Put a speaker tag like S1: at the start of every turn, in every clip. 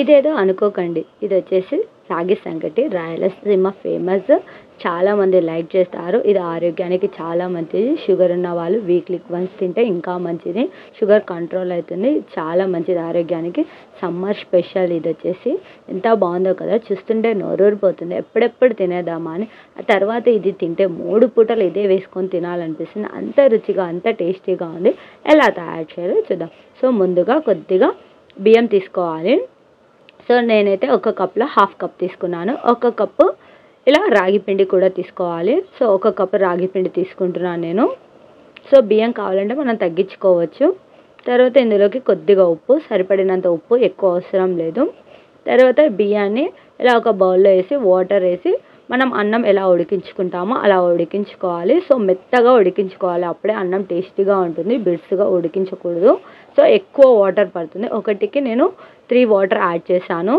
S1: ఇదేదో అనుకోకండి, ఇది వచ్చేసి రాగి సంగటి, రాయలసీమ ఫేమస్. చాలామంది లైక్ చేస్తారు. ఇది ఆరోగ్యానికి చాలా మంచిది. షుగర్ ఉన్న వాళ్ళు వీక్లీ వన్స్ తింటే ఇంకా మంచిది. షుగర్ కంట్రోల్ అవుతుంది. చాలా మంచిది ఆరోగ్యానికి. సమ్మర్ స్పెషల్ ఇది వచ్చేసి. ఎంత బాగుందో కదా, చూస్తుంటే నోరూరిపోతుంది. ఎప్పుడెప్పుడు తినేద్దామా అని. ఆ తర్వాత ఇది తింటే 3 పూటలు ఇదే వేసుకొని తినాలనిపిస్తుంది. అంత రుచిగా, అంత టేస్టీగా ఉంది. ఎలా తయారు చేయాలో చూద్దాం. సో ముందుగా కొద్దిగా బియ్యం తీసుకోవాలి. సో నేనైతే ఒక కప్లో 1/2 కప్ తీసుకున్నాను. ఒక కప్పు ఇలా రాగి పిండి కూడా తీసుకోవాలి. సో ఒక కప్పు రాగి పిండి తీసుకుంటున్నాను నేను. సో బియ్యం కావాలంటే మనం తగ్గించుకోవచ్చు. తర్వాత ఇందులోకి కొద్దిగా ఉప్పు, సరిపడినంత ఉప్పు, ఎక్కువ అవసరం లేదు. తర్వాత బియ్యాన్ని ఇలా ఒక బౌల్లో వేసి వాటర్ వేసి మనం అన్నం ఎలా ఉడికించుకుంటామో అలా ఉడికించుకోవాలి. సో మెత్తగా ఉడికించుకోవాలి. అప్పుడే అన్నం టేస్టీగా ఉంటుంది. బిడ్స్గా ఉడికించకూడదు. సో ఎక్కువ వాటర్ పడుతుంది. ఒకటికి నేను 3 వాటర్ యాడ్ చేశాను.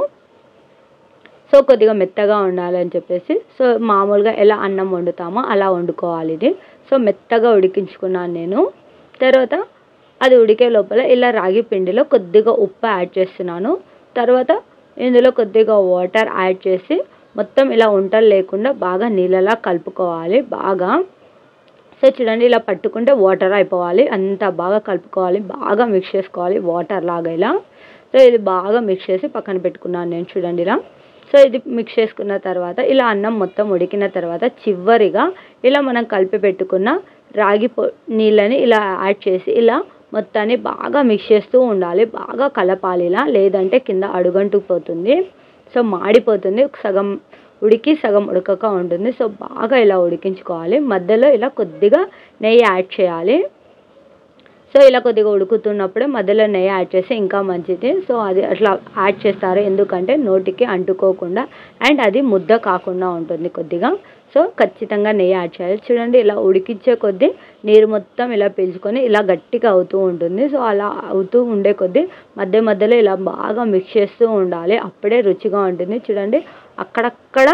S1: సో కొద్దిగా మెత్తగా ఉండాలని చెప్పేసి. సో మామూలుగా ఎలా అన్నం వండుతామో అలా వండుకోవాలి ఇది. సో మెత్తగా ఉడికించుకున్నాను నేను. తర్వాత అది ఉడికే లోపల ఇలా రాగి పిండిలో కొద్దిగా ఉప్పు యాడ్ చేస్తున్నాను. తర్వాత ఇందులో కొద్దిగా వాటర్ యాడ్ చేసి మొత్తం ఇలా ఉంటలు లేకుండా బాగా నీళ్ళలా కలుపుకోవాలి బాగా. సో చూడండి, ఇలా పట్టుకుంటే వాటర్ అయిపోవాలి. అంత బాగా కలుపుకోవాలి. బాగా మిక్స్ చేసుకోవాలి వాటర్ లాగా ఇలా. సో ఇది బాగా మిక్స్ చేసి పక్కన పెట్టుకున్నాను నేను. చూడండి ఇలా. సో ఇది మిక్స్ చేసుకున్న తర్వాత ఇలా అన్నం మొత్తం ఉడికిన తర్వాత చివరిగా ఇలా మనం కలిపి పెట్టుకున్న రాగి నీళ్ళని ఇలా యాడ్ చేసి ఇలా మొత్తాన్ని బాగా మిక్స్ చేస్తూ ఉండాలి. బాగా కలపాలి ఇలా, లేదంటే కింద అడుగంటుకుపోతుంది. సో మాడిపోతుంది. సగం ఉడికి సగం ఉడకక ఉంటుంది. సో బాగా ఇలా ఉడికించుకోవాలి. మధ్యలో ఇలా కొద్దిగా నెయ్యి యాడ్ చేయాలి. సో ఇలా కొద్దిగా ఉడుకుతున్నప్పుడే మధ్యలో నెయ్యి యాడ్ చేస్తే ఇంకా మంచిది. సో అది అట్లా యాడ్ చేస్తారు ఎందుకంటే నోటికి అంటుకోకుండా అండ్ అది ముద్ద కాకుండా ఉంటుంది కొద్దిగా. సో ఖచ్చితంగా నెయ్యి యాడ్ చేయాలి. చూడండి, ఇలా ఉడికించే కొద్దీ నీరు మొత్తం ఇలా పీల్చుకొని ఇలా గట్టిగా అవుతూ ఉంటుంది. సో అలా అవుతూ ఉండే కొద్దీ మధ్య మధ్యలో ఇలా బాగా మిక్స్ చేస్తూ ఉండాలి. అప్పుడే రుచిగా ఉంటుంది. చూడండి, అక్కడక్కడ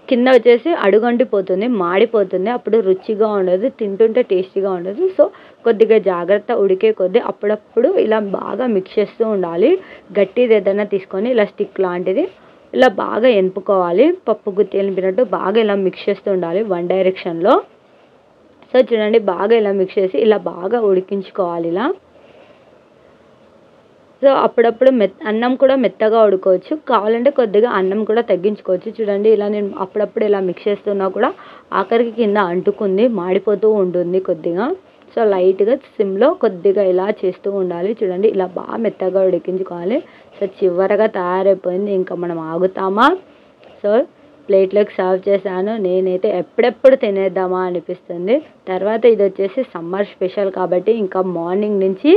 S1: కింద వచ్చేసి అడుగంటిపోతుంది, మాడిపోతుంది. అప్పుడు రుచిగా ఉండదు, తింటుంటే టేస్టీగా ఉండదు. సో కొద్దిగా జాగ్రత్త ఉడికే కొద్దీ అప్పుడప్పుడు ఇలా బాగా మిక్స్ చేస్తూ ఉండాలి. గట్టిది ఏదైనా తీసుకొని ఇలా స్టిక్ లాంటిది ఇలా బాగా ఎనుపుకోవాలి. పప్పు గుత్తి ఎనిపినట్టు బాగా ఇలా మిక్స్ చేస్తూ ఉండాలి వన్ డైరెక్షన్లో. సో చూడండి, బాగా ఇలా మిక్స్ చేసి ఇలా బాగా ఉడికించుకోవాలి ఇలా. సో అప్పుడప్పుడు అన్నం కూడా మెత్తగా ఉడుకోవచ్చు. కావాలంటే కొద్దిగా అన్నం కూడా తగ్గించుకోవచ్చు. చూడండి, ఇలా నేను అప్పుడప్పుడు ఇలా మిక్స్ చేస్తున్నా కూడా ఆఖరికి కింద అంటుకుంది, మాడిపోతూ ఉంటుంది కొద్దిగా. సో లైట్గా సిమ్లో కొద్దిగా ఇలా చేస్తూ ఉండాలి. చూడండి, ఇలా బాగా మెత్తగా ఉడికించుకోవాలి. సో చివరగా తయారైపోయింది. ఇంకా మనం ఆగుతామా? సో ప్లేట్లోకి సర్వ్ చేశాను. నేనైతే ఎప్పుడెప్పుడు తినేద్దామా అనిపిస్తుంది. తర్వాత ఇది వచ్చేసి సమ్మర్ స్పెషల్ కాబట్టి ఇంకా మార్నింగ్ నుంచి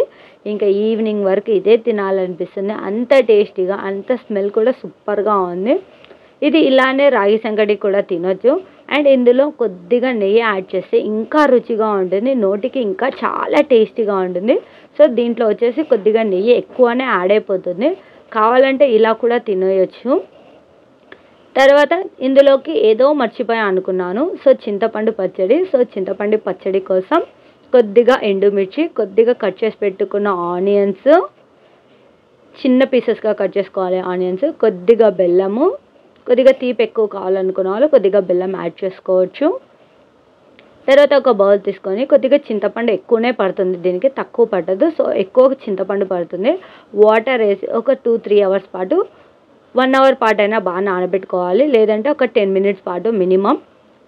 S1: ఇంకా ఈవినింగ్ వరకు ఇదే తినాలనిపిస్తుంది. అంత టేస్టీగా, అంత స్మెల్ కూడా సూపర్గా ఉంది. ఇది ఇలానే రాగి సంగటి కూడా తినొచ్చు. అండ్ ఇందులో కొద్దిగా నెయ్యి యాడ్ చేస్తే ఇంకా రుచిగా ఉంటుంది. నోటికి ఇంకా చాలా టేస్టీగా ఉంటుంది. సో దీంట్లో వచ్చేసి కొద్దిగా నెయ్యి ఎక్కువనే యాడ్ అయిపోతుంది. కావాలంటే ఇలా కూడా తినేయచ్చు. తర్వాత ఇందులోకి ఏదో మర్చిపోయా అనుకున్నాను. సో చింతపండు పచ్చడి. సో చింతపండు పచ్చడి కోసం కొద్దిగా ఎండుమిర్చి, కొద్దిగా కట్ చేసి పెట్టుకున్న ఆనియన్స్, చిన్న పీసెస్గా కట్ చేసుకోవాలి ఆనియన్స్, కొద్దిగా బెల్లము, కొద్దిగా తీపి ఎక్కువ కావాలనుకున్న వాళ్ళు కొద్దిగా బెల్లం యాడ్ చేసుకోవచ్చు. తర్వాత ఒక బౌల్ తీసుకొని కొద్దిగా చింతపండు ఎక్కువనే పడుతుంది, దీనికి తక్కువ పట్టదు. సో ఎక్కువ చింతపండు పడుతుంది. వాటర్ వేసి ఒక 2-3 అవర్స్ పాటు 1 అవర్ పాటు అయినా బాగా నానబెట్టుకోవాలి. లేదంటే ఒక 10 మినిట్స్ పాటు, మినిమం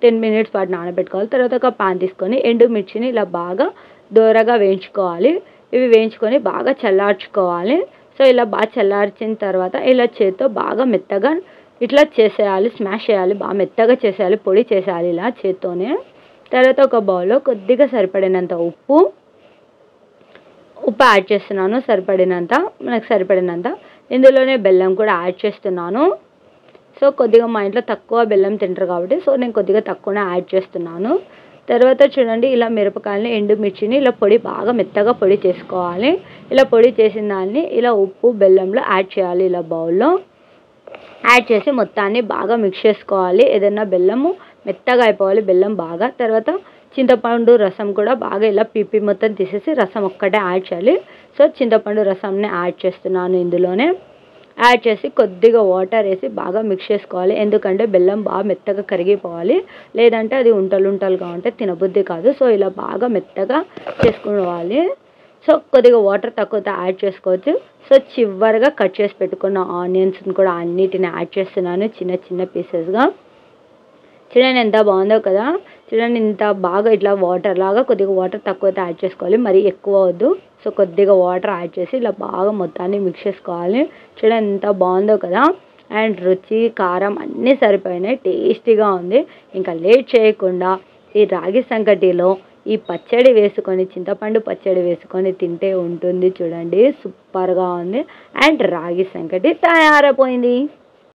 S1: 10 మినిట్స్ పాటు నానబెట్టుకోవాలి. తర్వాత ఒక పాన్ తీసుకొని ఎండుమిర్చిని ఇలా బాగా దోరగా వేయించుకోవాలి. ఇవి వేయించుకొని బాగా చల్లార్చుకోవాలి. సో ఇలా బాగా చల్లార్చిన తర్వాత ఇలా చేత్తో బాగా మెత్తగా ఇట్లా చేసేయాలి, స్మాష్ చేయాలి, బాగా మెత్తగా చేసేయాలి, పొడి చేసేయాలి ఇలా చేత్తోనే. తర్వాత ఒక బౌల్లో కొద్దిగా సరిపడినంత ఉప్పు యాడ్ చేస్తున్నాను. మనకు సరిపడినంత. ఇందులోనే బెల్లం కూడా యాడ్ చేస్తున్నాను. సో కొద్దిగా మా ఇంట్లో తక్కువ బెల్లం తింటారు కాబట్టి సో నేను కొద్దిగా తక్కువనే యాడ్ చేస్తున్నాను. తర్వాత చూడండి, ఇలా మిరపకాయలని, ఎండుమిర్చిని ఇలా బాగా మెత్తగా పొడి చేసుకోవాలి. ఇలా పొడి చేసిన దాన్ని ఇలా ఉప్పు బెల్లంలో యాడ్ చేయాలి. ఇలా బౌల్లో యాడ్ చేసి మొత్తాన్ని బాగా మిక్స్ చేసుకోవాలి. ఏదైనా బెల్లము మెత్తగా అయిపోవాలి, బెల్లం బాగా. తర్వాత చింతపండు రసం కూడా బాగా ఇలా పిప్పి మొత్తం తీసేసి రసం ఒక్కటే యాడ్ చేయాలి. సో చింతపండు రసంని యాడ్ చేస్తున్నాను ఇందులోనే. యాడ్ చేసి కొద్దిగా వాటర్ వేసి బాగా మిక్స్ చేసుకోవాలి. ఎందుకంటే బెల్లం బాగా మెత్తగా కరిగిపోవాలి, లేదంటే అది ఉంటలుంటలుగా ఉంటే తినబుద్ధి కాదు. సో ఇలా బాగా మెత్తగా చేసుకోవాలి. సో కొద్దిగా వాటర్ తక్కువతో యాడ్ చేసుకోవచ్చు. సో చివరిగా కట్ చేసి పెట్టుకున్న ఆనియన్స్ని కూడా అన్నిటిని యాడ్ చేస్తున్నాను చిన్న చిన్న పీసెస్గా. చూడండి ఎంత బాగుందో కదా. చూడండి ఇంత బాగా ఇట్లా వాటర్ లాగా కొద్దిగా వాటర్ తక్కువతో యాడ్ చేసుకోవాలి, మరీ ఎక్కువ వద్దు. సో కొద్దిగా వాటర్ యాడ్ చేసి ఇలా బాగా మొత్తాన్ని మిక్స్ చేసుకోవాలి. చూడండి ఎంత బాగుందో కదా. అండ్ రుచి కారం అన్నీ సరిపోయినాయి, టేస్టీగా ఉంది. ఇంకా లేట్ చేయకుండా ఈ రాగి సంకటిలో ఈ పచ్చడి వేసుకొని, చింతపండు పచ్చడి వేసుకొని తింటే ఉంటుంది చూడండి, సూపర్గా ఉంది. అండ్ రాగి సంకటి తయారైపోయింది.